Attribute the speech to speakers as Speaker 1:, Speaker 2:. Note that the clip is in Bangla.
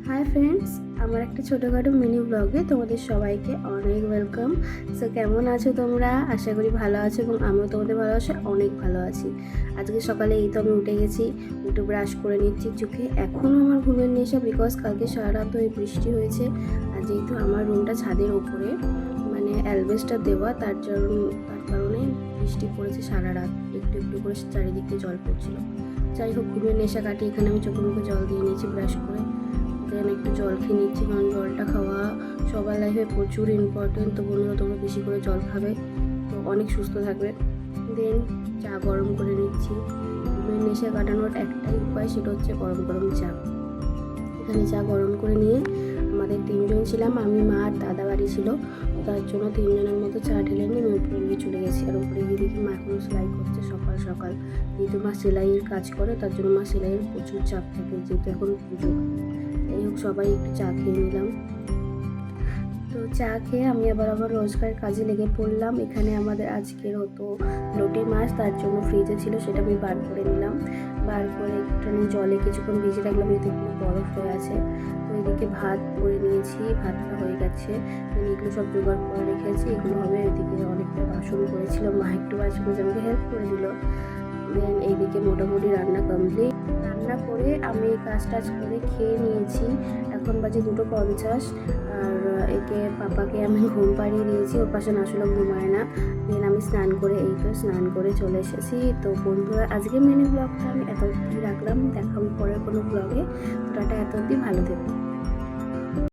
Speaker 1: হাই ফ্রেন্ডস, আমার একটা ছোটোখাটো মিনি ব্লগে তোমাদের সবাইকে অনেক ওয়েলকাম। সো কেমন আছো তোমরা? আশা করি ভালো আছো এবং আমিও তোমাদের ভালোবাসে অনেক ভালো আছি। আজকে সকালে এই তো আমি উঠে গেছি, উঠে ব্রাশ করে নিচ্ছি চোখে। এখনও আমার ঘুমের নেশা, বিকজ কালকে সারা রাত ধরে বৃষ্টি হয়েছে। আর যেহেতু আমার রুমটা ছাদের ওপরে, মানে অ্যালবেস্টার দেওয়া, তার কারণে বৃষ্টি পড়েছে সারা রাত, একটু একটু করে চারিদিকে জল পড়ছিল। যাই হোক, ঘুমের নেশা কাটিয়ে এখানে আমি চোখে মুখে জল দিয়ে নিয়েছি ব্রাশ করে। দেন একটু জল খেয়ে নিচ্ছি, কারণ জলটা খাওয়া সবার লাইফে প্রচুর ইম্পর্টেন্ট। তো বন্ধুরা, তোমরা বেশি করে জল খাবে, তো অনেক সুস্থ থাকবে। দেন চা গরম করে নিচ্ছি। ঘুমের নেশা কাটানোর একটাই উপায়, সেটা হচ্ছে গরম গরম চা। এখানে চা গরম করে নিয়ে, আমাদের তিনজন ছিলাম, আমি, মা আর দাদা বাড়ি ছিল, তার জন্য তিনজনের মতো চা ঢেলে নিয়ে আমি উপরে গিয়ে চলে গেছি। আর উপরে গিয়ে দেখি মা এখনও সেলাই করছে সকাল সকাল। যেহেতু মা সেলাইয়ের কাজ করে, তার জন্য মা সেলাইয়ের প্রচুর চাপ থাকে, যেহেতু এখন পুজো। যাই হোক, সবাই একটু চা খেয়ে নিলাম। তো চা খেয়ে আমি আবার রোজকার কাজে লেগে পড়লাম। এখানে আমাদের আজকের হতো লোটে মাছ, তার জন্য ফ্রিজে ছিল, সেটা আমি বার করে নিলাম। বার করে একটুখানি জলে কিছুক্ষণ ভিজে রাখলাম, যেহেতু একটু বরফ হয়ে আছে। তো এদিকে ভাত করে নিয়েছি, ভাতটা হয়ে গেছে। এগুলো সব জোগাড় করে রেখেছি, এগুলো হবে। এদিকে অনেকটা বাসন করেছিল, মা একটু বাসন করে আমাকে হেল্প করে দিল। দেন এইদিকে মোটামুটি রান্না কমপ্লিট। রান্না করে আমি কাজ টাজ করে খেয়ে নিয়েছি। এখন বাজে 2:50। আর পাপাকে আমি ঘুম পাড়িয়ে দিয়েছি, ওর পাশে আসলে ঘুমায় না। দেন আমি স্নান করে চলে এসেছি। তো বন্ধুরা, আজকে মিনি ব্লগটা আমি এত অবধি রাখলাম, দেখা হবে পরের কোনো ব্লগে। তো টাটা, এত অবধি ভালো থেকো।